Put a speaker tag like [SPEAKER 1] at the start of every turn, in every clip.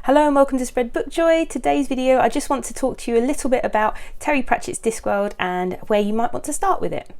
[SPEAKER 1] Hello and welcome to Spread Book Joy. Today's video, I just want to talk to you a little bit about Terry Pratchett's Discworld and where you might want to start with it.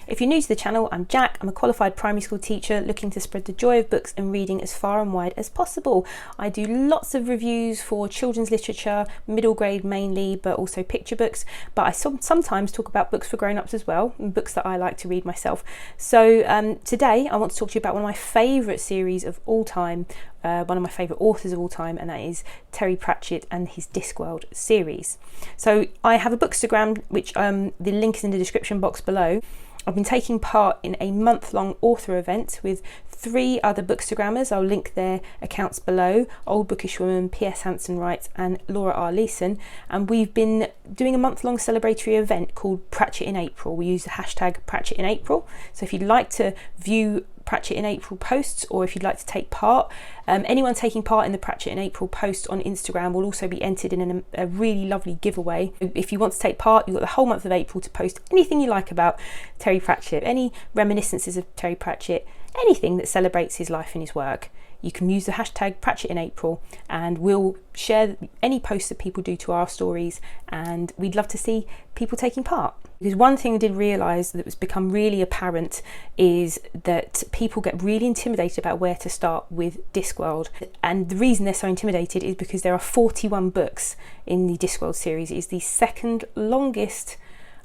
[SPEAKER 1] If you're new to the channel, I'm Jack. I'm a qualified primary school teacher looking to spread the joy of books and reading as far and wide as possible. I do lots of reviews for children's literature, middle grade mainly, but also picture books. But I sometimes talk about books for grown-ups as well, and books that I like to read myself. So today I want to talk to you about one of my favourite series of all time, one of my favourite authors of all time, and that is Terry Pratchett and his Discworld series. So I have a bookstagram, which the link is in the description box below. I've been taking part in a month-long author event with 3 other bookstagrammers. I'll link their accounts below: Old Bookish Woman, P.S. Hanson Wright and Laura R. Leeson. And we've been doing a month-long celebratory event called Pratchett in April. We use the hashtag Pratchett in April. So if you'd like to view Pratchett in April posts, or if you'd like to take part, anyone taking part in the Pratchett in April post on Instagram will also be entered in a really lovely giveaway. If you want to take part, you've got the whole month of April to post anything you like about Terry Pratchett, any reminiscences of Terry Pratchett, anything that celebrates his life and his work. You can use the hashtag Pratchett in April, and we'll share any posts that people do to our stories, and we'd love to see people taking part. Because one thing I did realise that was become really apparent is that people get really intimidated about where to start with Discworld. And the reason they're so intimidated is because there are 41 books in the Discworld series. It is the second longest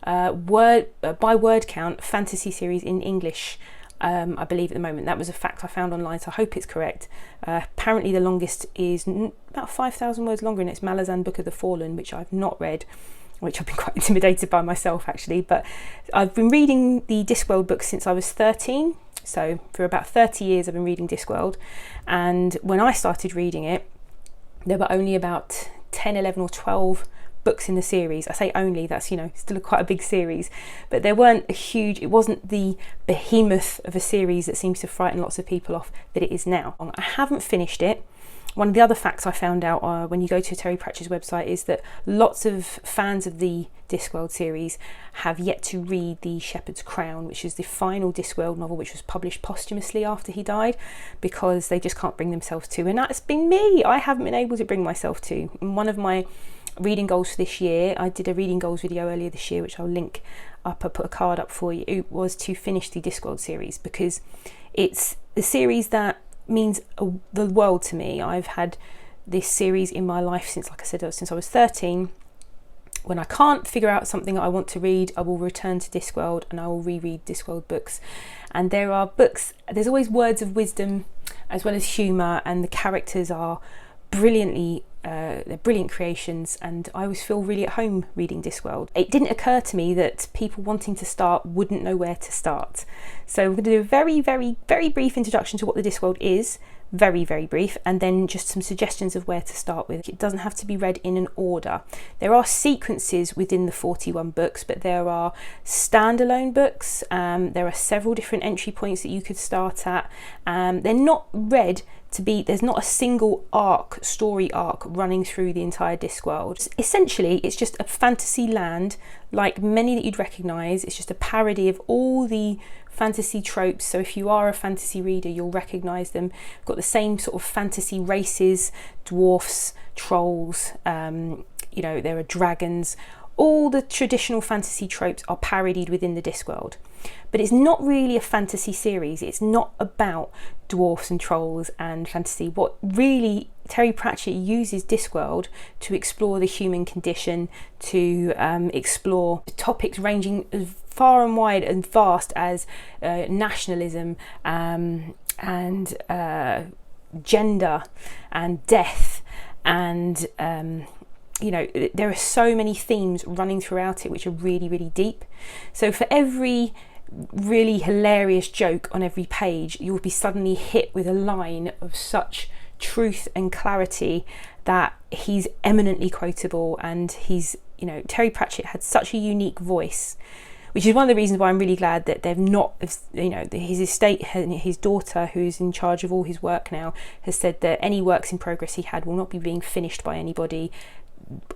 [SPEAKER 1] by word count fantasy series in English, I believe, at the moment. That was a fact I found online, so I hope it's correct. Apparently the longest is about 5,000 words longer, and it's Malazan Book of the Fallen, which I've not read, which I've been quite intimidated by myself actually. But I've been reading the Discworld books since I was 13, so for about 30 years I've been reading Discworld. And when I started reading it, there were only about 10, 11 or 12 books in the series. I say only, that's, you know, still quite a big series, but there weren't a huge, it wasn't the behemoth of a series that seems to frighten lots of people off that it is now. I haven't finished it. One of the other facts I found out when you go to Terry Pratchett's website is that lots of fans of the Discworld series have yet to read The Shepherd's Crown, which is the final Discworld novel, which was published posthumously after he died, because they just can't bring themselves to. And that's been me. I haven't been able to bring myself to. And one of my reading goals for this year, I did a reading goals video earlier this year, which I'll link up, I'll put a card up for you. It was to finish the Discworld series, because it's the series that means the world to me. I've had this series in my life since, like I said, since I was 13. When I can't figure out something that I want to read, I will return to Discworld and I will reread Discworld books. And there are books, there's always words of wisdom as well as humour, and the characters are brilliantly they're brilliant creations, and I always feel really at home reading Discworld. It didn't occur to me that people wanting to start wouldn't know where to start. So we're going to do a very, very, very brief introduction to what the Discworld is, very, very brief, and then just some suggestions of where to start with. It doesn't have to be read in an order. There are sequences within the 41 books, but there are standalone books. There are several different entry points that you could start at. They're not read to be, there's not a single story arc running through the entire Discworld. Essentially, it's just a fantasy land like many that you'd recognise. It's just a parody of all the fantasy tropes. So if you are a fantasy reader, you'll recognise them. We've got the same sort of fantasy races: dwarfs, trolls, you know, there are dragons. All the traditional fantasy tropes are parodied within the Discworld. But it's not really a fantasy series. It's not about dwarfs and trolls and fantasy. What really Terry Pratchett uses Discworld to explore the human condition, to explore topics ranging as far and wide and vast as nationalism and gender and death, and you know, there are so many themes running throughout it which are really, really deep. So for every really hilarious joke on every page, you'll be suddenly hit with a line of such truth and clarity that he's eminently quotable. And he's, you know, Terry Pratchett had such a unique voice, which is one of the reasons why I'm really glad that they've not, you know, his estate, his daughter, who's in charge of all his work now, has said that any works in progress he had will not be being finished by anybody.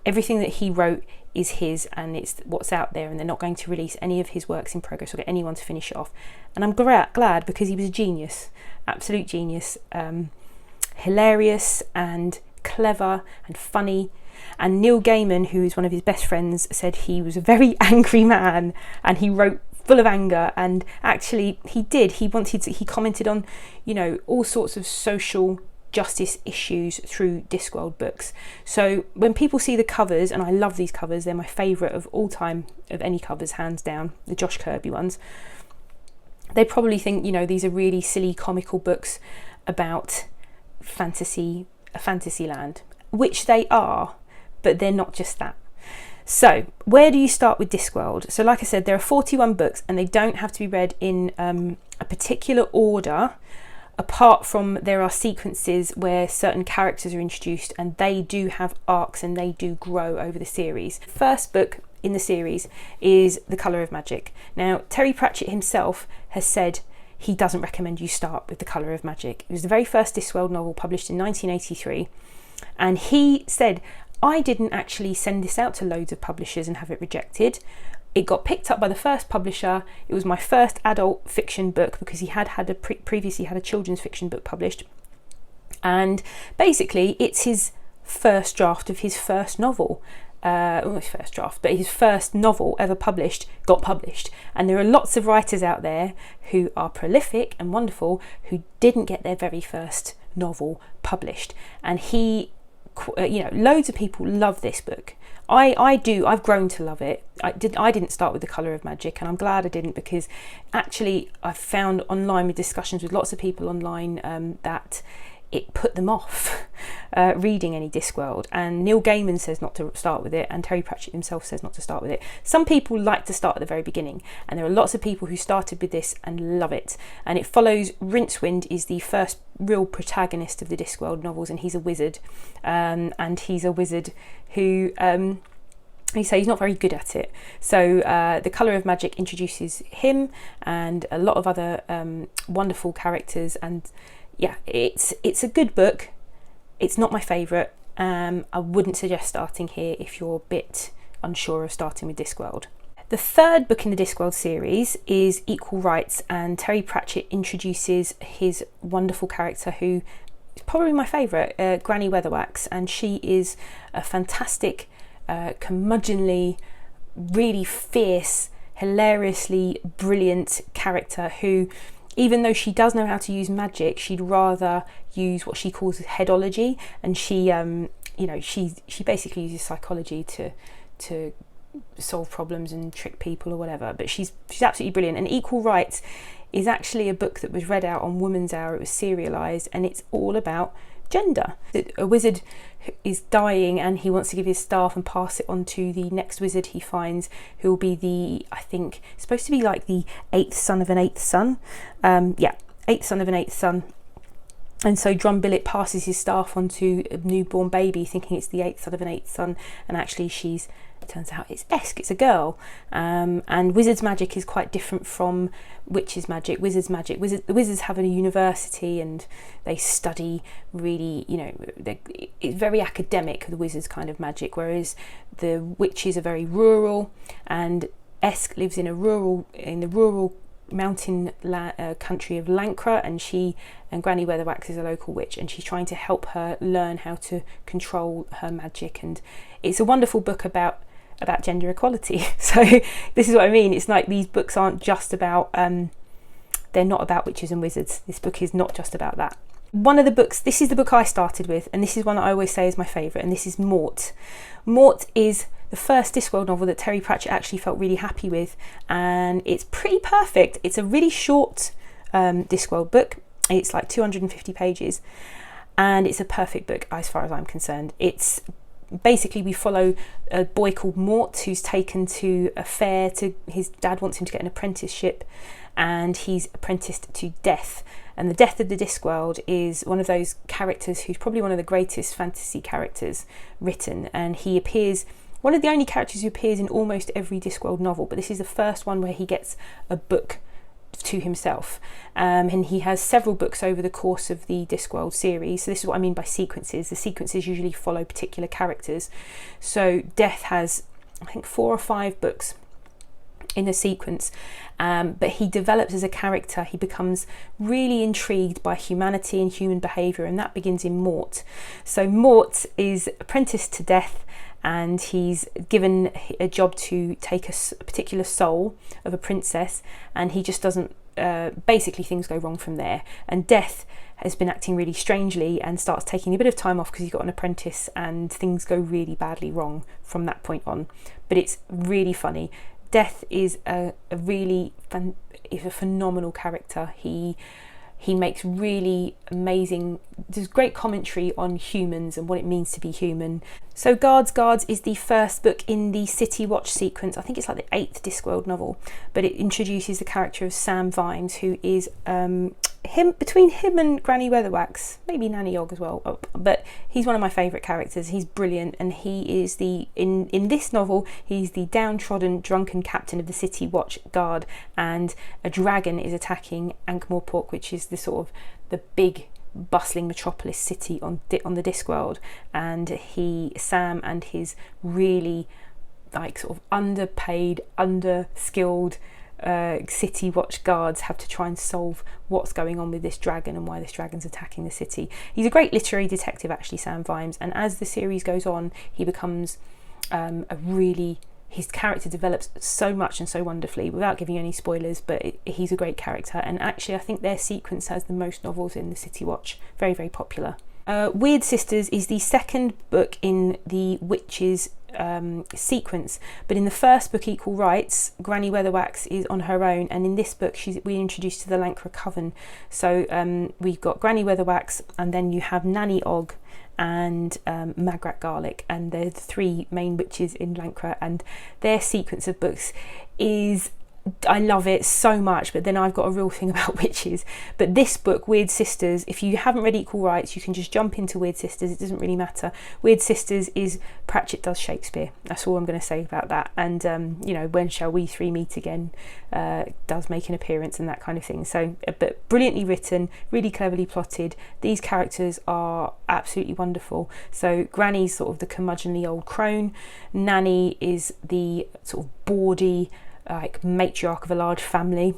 [SPEAKER 1] everything that he wrote is his, and it's what's out there, and they're not going to release any of his works in progress or get anyone to finish it off. And I'm glad, because he was a genius, absolute genius, hilarious and clever and funny. And Neil Gaiman, who is one of his best friends, said he was a very angry man, and he wrote full of anger. And actually he commented on, you know, all sorts of social justice issues through Discworld books. So when people see the covers, and I love these covers, they're my favourite of all time, of any covers, hands down, the Josh Kirby ones, they probably think, you know, these are really silly comical books about a fantasy land, which they are, but they're not just that. So where do you start with Discworld? So like I said, there are 41 books, and they don't have to be read in a particular order, apart from there are sequences where certain characters are introduced, and they do have arcs and they do grow over the series. First book in the series is The Colour of Magic. Now, Terry Pratchett himself has said he doesn't recommend you start with The Colour of Magic. It was the very first Discworld novel published in 1983, and he said, I didn't actually send this out to loads of publishers and have it rejected. It got picked up by the first publisher. It was my first adult fiction book, because he had previously had a children's fiction book published. And basically, it's his first draft of his first novel. His first draft, but his first novel ever published got published. And there are lots of writers out there who are prolific and wonderful who didn't get their very first novel published. And he, you know, loads of people love this book. I do. I've grown to love it. I didn't start with The Colour of Magic, and I'm glad I didn't, because actually I've found online, with discussions with lots of people online, that it put them off reading any Discworld. And Neil Gaiman says not to start with it, and Terry Pratchett himself says not to start with it. Some people like to start at the very beginning, and there are lots of people who started with this and love it. And it follows Rincewind is the first real protagonist of the Discworld novels, and he's a wizard, and he's a wizard who he says he's not very good at it. So The Colour of Magic introduces him and a lot of other wonderful characters, and yeah, it's a good book. It's not my favourite. I wouldn't suggest starting here if you're a bit unsure of starting with Discworld. The third book in the Discworld series is Equal Rights, and Terry Pratchett introduces his wonderful character, who is probably my favourite, Granny Weatherwax, and she is a fantastic, curmudgeonly, really fierce, hilariously brilliant character who, even though she does know how to use magic, she'd rather use what she calls headology, and she basically uses psychology to solve problems and trick people or whatever. But she's absolutely brilliant. And Equal Rights is actually a book that was read out on Woman's Hour. It was serialised, and it's all about gender. A wizard is dying, and he wants to give his staff and pass it on to the next wizard he finds, who will be I think supposed to be like the eighth son of an eighth son. Eighth son of an eighth son. And so Drumbillet passes his staff on to a newborn baby, thinking it's the eighth son of an eighth son, and actually it turns out it's Esk, it's a girl. And wizard's magic is quite different from witch's magic. The wizards have a university, and they study really, it's very academic, the wizards kind of magic, whereas the witches are very rural, and Esk lives in the rural mountain country of Lancre, and Granny Weatherwax is a local witch, and she's trying to help her learn how to control her magic. And it's a wonderful book about gender equality. So this is what I mean, it's like these books aren't just about they're not about witches and wizards. This book is not just about that. One of the books, this is the book I started with, and this is one that I always say is my favourite, and this is Mort. Mort is the first Discworld novel that Terry Pratchett actually felt really happy with, and it's pretty perfect. It's a really short Discworld book. It's like 250 pages, and it's a perfect book as far as I'm concerned. It's basically, we follow a boy called Mort who's taken to a fair. His dad wants him to get an apprenticeship, and he's apprenticed to Death. And the Death of the Discworld is one of those characters who's probably one of the greatest fantasy characters written, and he appears, one of the only characters who appears in almost every Discworld novel, but this is the first one where he gets a book to himself. and he has several books over the course of the Discworld series. So this is what I mean by sequences. The sequences usually follow particular characters. So Death has, I think, 4 or 5 books in a sequence, but he develops as a character. He becomes really intrigued by humanity and human behaviour, and that begins in Mort. So Mort is apprenticed to Death, and he's given a job to take a particular soul of a princess, and he just doesn't, basically things go wrong from there, and Death has been acting really strangely and starts taking a bit of time off because he's got an apprentice, and things go really badly wrong from that point on. But it's really funny. Death is a phenomenal character. He makes really amazing, there's great commentary on humans and what it means to be human. So Guards is the first book in the City Watch sequence. I think it's like the 8th Discworld novel, but it introduces the character of Sam Vimes, who is between him and Granny Weatherwax, maybe Nanny Og as well, but he's one of my favourite characters. He's brilliant, and he is in this novel, he's the downtrodden, drunken captain of the City Watch Guard, and a dragon is attacking Ankh-Morpork, which is the sort of the big bustling metropolis city on the Discworld, and Sam and his really like sort of underpaid, underskilled City Watch guards have to try and solve what's going on with this dragon and why this dragon's attacking the city. He's a great literary detective, actually, Sam Vimes, and as the series goes on, he becomes his character develops so much and so wonderfully, without giving you any spoilers, but he's a great character. And actually I think their sequence has the most novels in the City Watch. Very, very popular. Weird Sisters is the second book in the Witches sequence, but in the first book, Equal Rights, Granny Weatherwax is on her own, and in this book we're introduced to the Lancre Coven. So we've got Granny Weatherwax, and then you have Nanny Og and Magrat Garlic, and they're the 3 main witches in Lancre, and their sequence of books is, I love it so much, but then I've got a real thing about witches. But this book, Weird Sisters, if you haven't read Equal Rights, you can just jump into Weird Sisters. It doesn't really matter. Weird Sisters is Pratchett does Shakespeare. That's all I'm going to say about that. And When Shall We Three Meet Again does make an appearance and that kind of thing. So, but brilliantly written, really cleverly plotted. These characters are absolutely wonderful. So Granny's sort of the curmudgeonly old crone. Nanny is the sort of bawdy, like matriarch of a large family.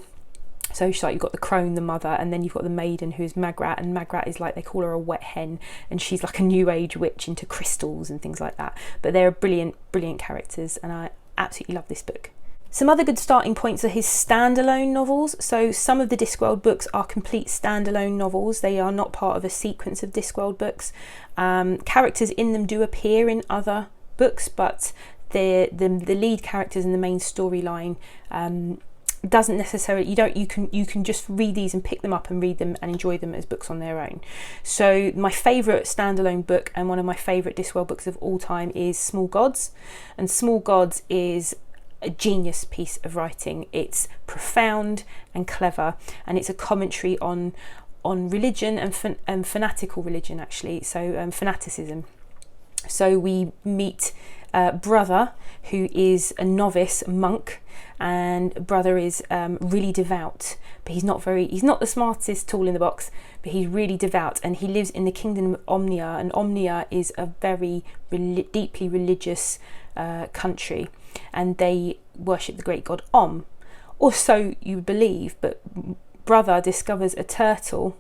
[SPEAKER 1] So she's like, you've got the crone, the mother, and then you've got the maiden, who's Magrat, and Magrat is like, they call her a wet hen, and she's like a new age witch into crystals and things like that. But they're brilliant characters, and I absolutely love this book. Some other good starting points are his standalone novels. So some of the Discworld books are complete standalone novels. They are not part of a sequence of Discworld books. Characters in them do appear in other books, but the lead characters and the main storyline doesn't necessarily, you can just read these and pick them up and read them and enjoy them as books on their own. So my favourite standalone book and one of my favourite Discworld books of all time is Small Gods, and Small Gods is a genius piece of writing. It's profound and clever, and it's a commentary on religion and fanatical religion, actually. So fanaticism. So we meet Brother, who is a novice monk, and Brother is really devout, but he's not the smartest tool in the box, but he's really devout, and he lives in the kingdom of Omnia, and Omnia is a very deeply religious country, and they worship the great god Om, or so you believe. But Brother discovers a tortoise,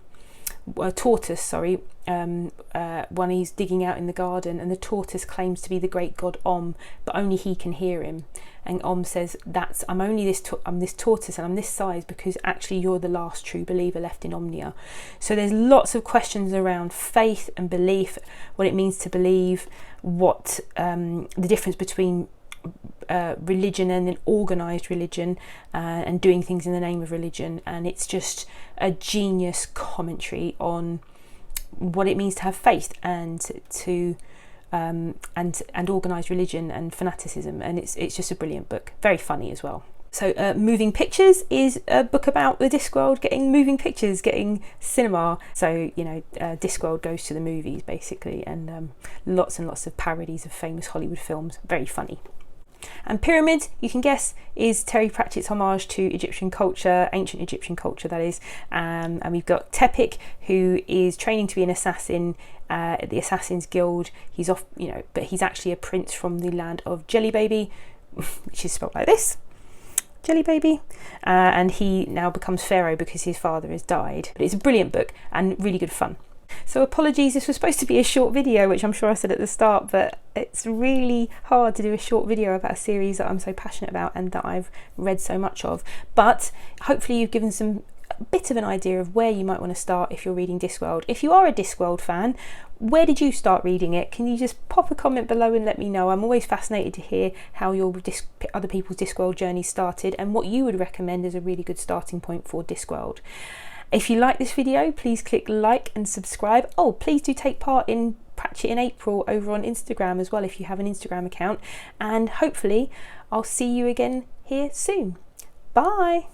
[SPEAKER 1] when he's digging out in the garden, and the tortoise claims to be the great god Om, but only he can hear him. And Om says, I'm this tortoise, and I'm this size because actually you're the last true believer left in Omnia. So there's lots of questions around faith and belief, what it means to believe, what the difference between religion and an organised religion, and doing things in the name of religion. And it's just a genius commentary on what it means to have faith and to and organised religion and fanaticism, and it's just a brilliant book, very funny as well. So Moving Pictures is a book about the Discworld getting moving pictures, getting cinema. So Discworld goes to the movies basically, and lots and lots of parodies of famous Hollywood films, very funny. And pyramids, you can guess, is Terry Pratchett's homage to Egyptian culture, ancient Egyptian culture that is. And we've got Tepik, who is training to be an assassin at the Assassin's Guild. He's off, but he's actually a prince from the land of Jelly Baby, which is spelled like this. Jelly Baby, and he now becomes Pharaoh because his father has died. But it's a brilliant book and really good fun. So apologies, this was supposed to be a short video, which I'm sure I said at the start, but it's really hard to do a short video about a series that I'm so passionate about and that I've read so much of. But hopefully you've given a bit of an idea of where you might want to start if you're reading Discworld. If you are a Discworld fan, where did you start reading it? Can you just pop a comment below and let me know? I'm always fascinated to hear how your other people's Discworld journey started and what you would recommend as a really good starting point for Discworld. If you like this video, please click like and subscribe. Oh, please do take part in Pratchett in April over on Instagram as well if you have an Instagram account. And hopefully I'll see you again here soon. Bye.